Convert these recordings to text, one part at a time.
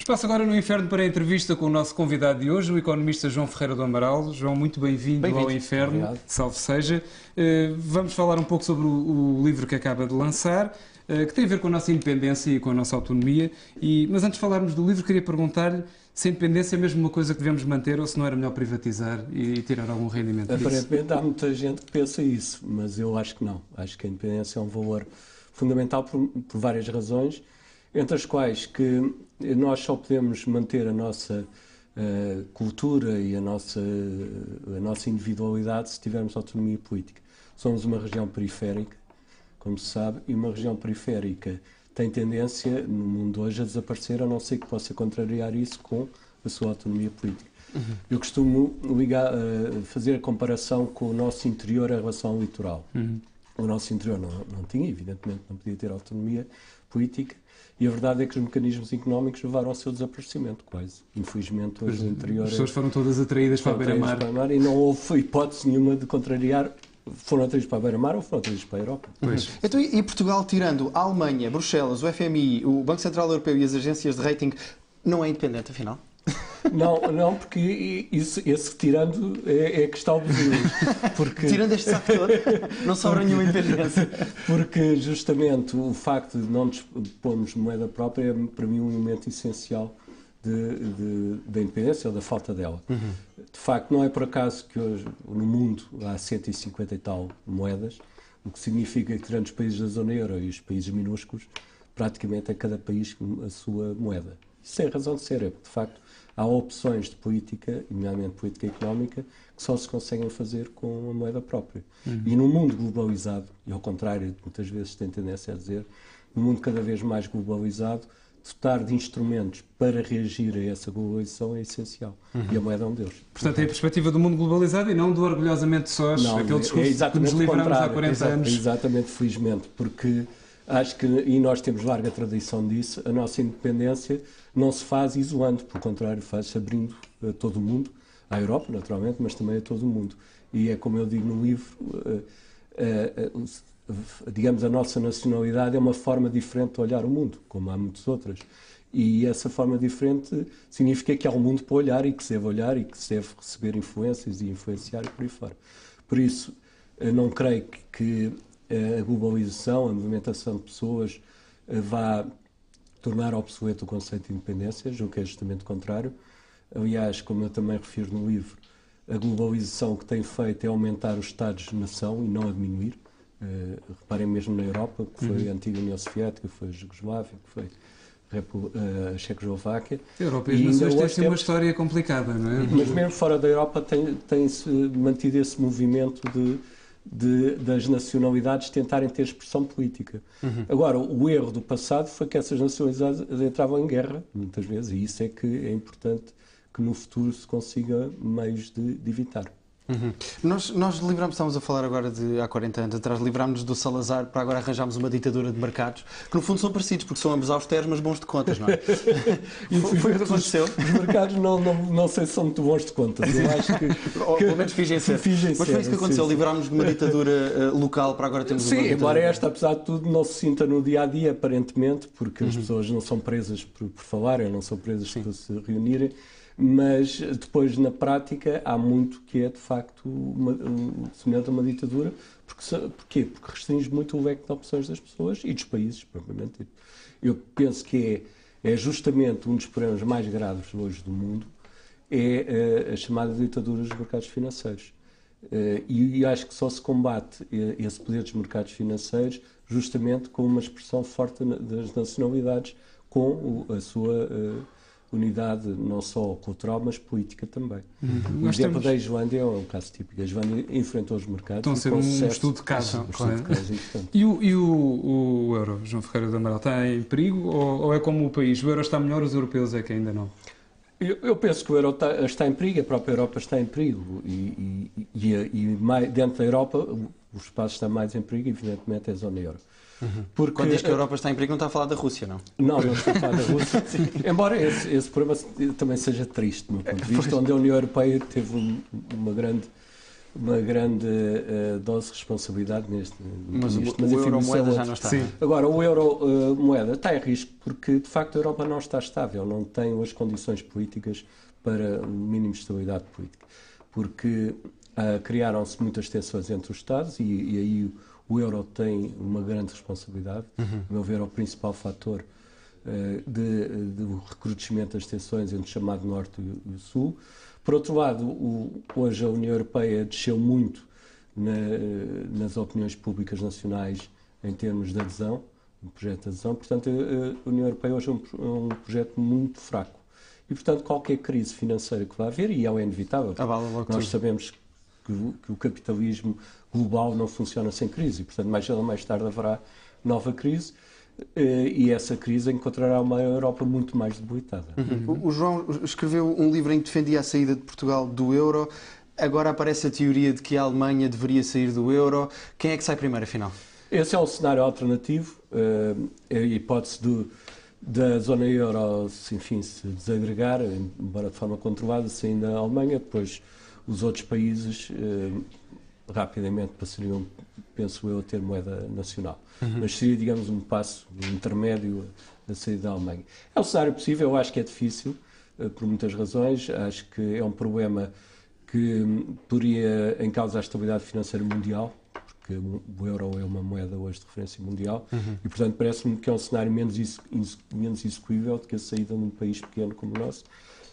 Espaço agora no Inferno para a entrevista com o nosso convidado de hoje, o economista João Ferreira do Amaral. João, muito bem-vindo ao Inferno. Obrigado. Salve seja. Vamos falar um pouco sobre o livro que acaba de lançar, que tem a ver com a nossa independência e com a nossa autonomia. Mas antes de falarmos do livro, queria perguntar-lhe se a independência é mesmo uma coisa que devemos manter ou se não era melhor privatizar e tirar algum rendimento disso. Aparentemente há muita gente que pensa isso, mas eu acho que não. Acho que a independência é um valor fundamental por várias razões, entre as quais que nós só podemos manter a nossa cultura e a nossa individualidade se tivermos autonomia política. Somos uma região periférica, como se sabe, e uma região periférica tem tendência no mundo hoje a desaparecer, a não ser que possa contrariar isso com a sua autonomia política. Eu costumo fazer a comparação com o nosso interior em relação ao litoral. O nosso interior não tinha, evidentemente não podia ter autonomia política, e a verdade é que os mecanismos económicos levaram ao seu desaparecimento, quase. Infelizmente, hoje o interior... As pessoas foram todas atraídas para a beira-mar. E não houve hipótese nenhuma de contrariar. Foram atraídos para a beira-mar ou foram atraídos para a Europa? Pois. Então, e Portugal, tirando a Alemanha, Bruxelas, o FMI, o Banco Central Europeu e as agências de rating, não é independente, afinal? Não, porque esse tirando é que está o Brasil. Porque... Tirando este saco todo, não sobra nenhuma independência. Porque justamente o facto de não dispormos de moeda própria é para mim um elemento essencial da independência ou da falta dela. De facto, não é por acaso que hoje no mundo há 150 e tal moedas, o que significa que tirando os países da zona euro e os países minúsculos, praticamente é cada país a sua moeda. Isso é a razão de ser, é porque de facto há opções de política, nomeadamente política económica, que só se conseguem fazer com a moeda própria. E num mundo globalizado, e ao contrário, muitas vezes tem tendência a dizer, num mundo cada vez mais globalizado, dotar de instrumentos para reagir a essa globalização é essencial. E a moeda é um deles. Portanto, é a perspectiva do mundo globalizado e não do orgulhosamente sós, aquele discurso que nos livramos há 40 anos. Exatamente, felizmente, porque acho que, e nós temos larga tradição disso, a nossa independência não se faz isolando, pelo contrário, faz-se abrindo a todo o mundo, à Europa, naturalmente, mas também a todo o mundo. E é como eu digo no livro, digamos, a nossa nacionalidade é uma forma diferente de olhar o mundo, como há muitas outras. E essa forma diferente significa que há um mundo para olhar e que se deve olhar e que se deve receber influências e influenciar e por aí fora. Por isso, não creio que a globalização, a movimentação de pessoas vá tornar obsoleto o conceito de independência, julgo que é justamente o contrário. Aliás, como eu também refiro no livro, a globalização que tem feito é aumentar os Estados-nação e não a diminuir. Reparem mesmo na Europa, que foi a antiga União Soviética, que foi a Jugoslávia, que foi a Checoslováquia. A Europa e as nações têm uma história complicada, não é? Mas mesmo fora da Europa tem-se mantido esse movimento das nacionalidades tentarem ter expressão política. Agora, o erro do passado foi que essas nacionalidades entravam em guerra, muitas vezes, e isso é que é importante que no futuro se consiga meios de evitar. Nós livramos, estamos a falar agora de há 40 anos atrás, livrámos-nos do Salazar para agora arranjarmos uma ditadura de mercados, que no fundo são parecidos, porque são ambos austeros, mas bons de contas, não é? Foi o que aconteceu. Os mercados não sei se são muito bons de contas, eu acho que... Ou pelo menos fingem ser. Mas foi isso que aconteceu, livrámos-nos de uma ditadura local para agora termos uma ditadura. Embora esta, apesar de tudo, não se sinta no dia-a-dia, aparentemente, porque as pessoas não são presas por falarem, não são presas por se reunirem, mas depois, na prática, há muito que é, de facto, semelhante a uma ditadura. Porquê? Porque restringe muito o leque de opções das pessoas e dos países, propriamente dito. Eu penso que é justamente um dos problemas mais graves hoje do mundo, é a chamada ditadura dos mercados financeiros. E acho que só se combate esse poder dos mercados financeiros justamente com uma expressão forte das nacionalidades, com a sua... unidade não só cultural, mas política também. O exemplo da Islândia é um caso típico. A Islândia enfrentou os mercados. Estão a ser um estudo de caso. E o euro, João Ferreira do Amaral, está em perigo ou é como o país? O euro está melhor, os europeus é que ainda não? Eu penso que o euro está em perigo, a própria Europa está em perigo. E dentro da Europa, o espaço está mais em perigo, evidentemente, é a zona euro. Porque... Quando diz que a Europa está em perigo, não está a falar da Rússia, não? Não estou a falar da Rússia. Embora esse problema também seja triste, do meu ponto de vista, onde a União Europeia teve uma grande dose de responsabilidade nisto. Mas o enfim, euro-moeda já não está. Sim. Agora, o euro-moeda está em risco porque, de facto, a Europa não está estável, não tem as condições políticas para um mínimo de estabilidade política. Porque criaram-se muitas tensões entre os Estados e aí o euro tem uma grande responsabilidade. A meu ver, é o principal fator do recrudescimento das tensões entre o chamado Norte e o Sul. Por outro lado, hoje a União Europeia desceu muito nas opiniões públicas nacionais em termos de adesão, um projeto de adesão. Portanto, a União Europeia hoje é um projeto muito fraco. E, portanto, qualquer crise financeira que vai haver, e é inevitável, nós sabemos que o capitalismo global não funciona sem crise. E, portanto, mais cedo ou mais tarde haverá nova crise. E essa crise encontrará uma Europa muito mais debilitada. O João escreveu um livro em que defendia a saída de Portugal do euro. Agora aparece a teoria de que a Alemanha deveria sair do euro. Quem é que sai primeiro, afinal? Esse é um cenário alternativo. A hipótese da zona euro, enfim, se desagregar, embora de forma controlada, saindo da Alemanha, depois os outros países rapidamente passariam, penso eu, a ter moeda nacional. Mas seria, digamos, um passo intermédio da saída da Alemanha. É um cenário possível, eu acho que é difícil, por muitas razões. Acho que é um problema que poria em causa a estabilidade financeira mundial, porque o euro é uma moeda hoje de referência mundial, e, portanto, parece-me que é um cenário menos execuível do que a saída de um país pequeno como o nosso,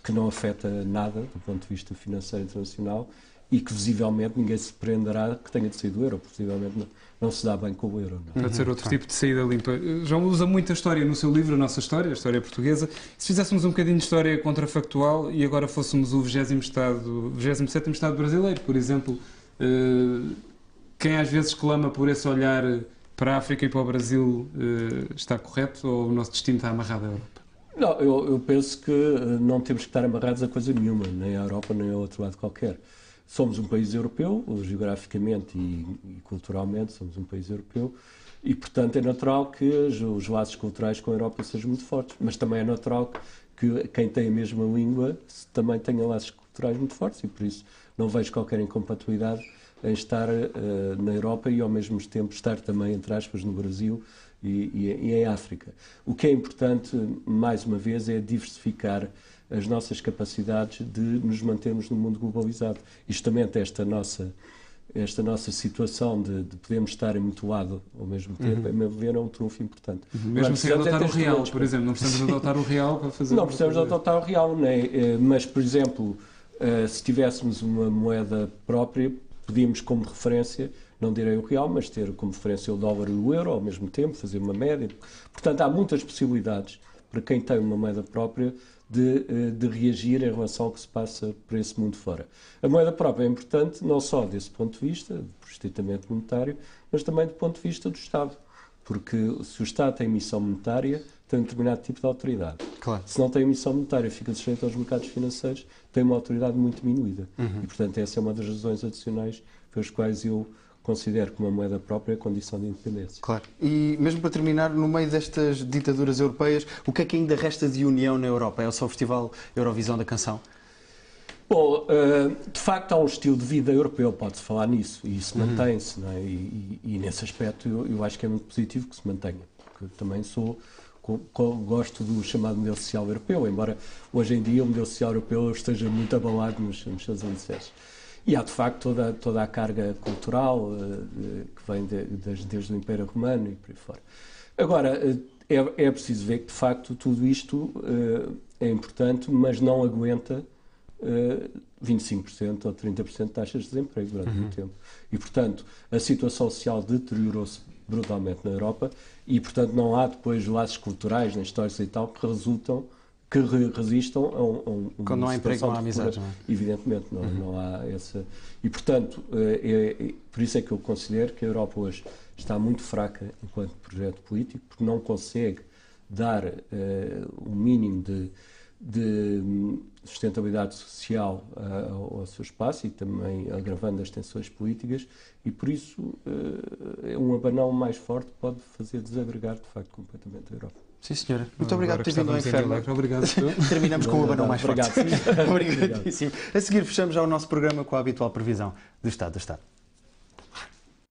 que não afeta nada do ponto de vista financeiro internacional, e que visivelmente ninguém se prenderá que tenha de sair do euro, porque visivelmente não se dá bem com o euro. Pode ser outro tipo de saída limpa. João usa muita história no seu livro, a nossa história, a história portuguesa. Se fizéssemos um bocadinho de história contrafactual e agora fôssemos o 27º Estado brasileiro, por exemplo, quem às vezes clama por esse olhar para a África e para o Brasil está correto ou o nosso destino está amarrado à Europa? Não, eu penso que não temos que estar amarrados a coisa nenhuma, nem à Europa, nem a outro lado qualquer. Somos um país europeu, geograficamente e culturalmente somos um país europeu, e, portanto, é natural que os laços culturais com a Europa sejam muito fortes, mas também é natural que quem tem a mesma língua também tenha laços culturais muito fortes, e por isso não vejo qualquer incompatibilidade em estar na Europa e, ao mesmo tempo, estar também, entre aspas, no Brasil e em África. O que é importante, mais uma vez, é diversificar as nossas capacidades de nos mantermos no mundo globalizado. E justamente esta nossa situação de podermos estar em muito lado ao mesmo tempo, a meu ver, é um trunfo importante. Mesmo sem adotar o real, por exemplo, não precisamos adotar o real para fazer... Não precisamos adotar o real, mas, por exemplo, se tivéssemos uma moeda própria, podíamos como referência, não direi o real, mas ter como referência o dólar e o euro ao mesmo tempo, fazer uma média. Portanto, há muitas possibilidades para quem tem uma moeda própria de reagir em relação ao que se passa por esse mundo fora. A moeda própria é importante não só desse ponto de vista, do estritamente monetário, mas também do ponto de vista do Estado. Porque se o Estado tem emissão monetária, tem um determinado tipo de autoridade. Claro. Se não tem emissão monetária, fica sujeito aos mercados financeiros, tem uma autoridade muito diminuída. E, portanto, essa é uma das razões adicionais pelas quais eu considero que uma moeda própria é condição de independência. Claro. E mesmo para terminar, no meio destas ditaduras europeias, o que é que ainda resta de união na Europa? É só o Festival Eurovisão da Canção? Bom, de facto há um estilo de vida europeu, pode-se falar nisso, e isso mantém-se, não é? E nesse aspecto eu acho que é muito positivo que se mantenha, porque também gosto do chamado modelo social europeu, embora hoje em dia o modelo social europeu esteja muito abalado nos seus alicerces. E há, de facto, toda a carga cultural que vem desde o Império Romano e por aí fora. Agora, é preciso ver que, de facto, tudo isto é importante, mas não aguenta 25% ou 30% de taxas de desemprego durante muito tempo. E, portanto, a situação social deteriorou-se brutalmente na Europa e, portanto, não há depois laços culturais, nem históricos e tal, que resistam a um quando não há emprego, não há amizades, não é? Evidentemente, não há essa... E, portanto, por isso é que eu considero que a Europa hoje está muito fraca enquanto projeto político, porque não consegue dar um mínimo de sustentabilidade social ao seu espaço e também agravando as tensões políticas, e por isso um abanão mais forte pode fazer desagregar, de facto, completamente a Europa. Sim, senhora. Muito obrigado por ter vindo ao Inferno. Obrigado. Terminamos com o abanão mais forte. Obrigado. Obrigadíssimo. A seguir, fechamos já o nosso programa com a habitual previsão do Estado do Estado.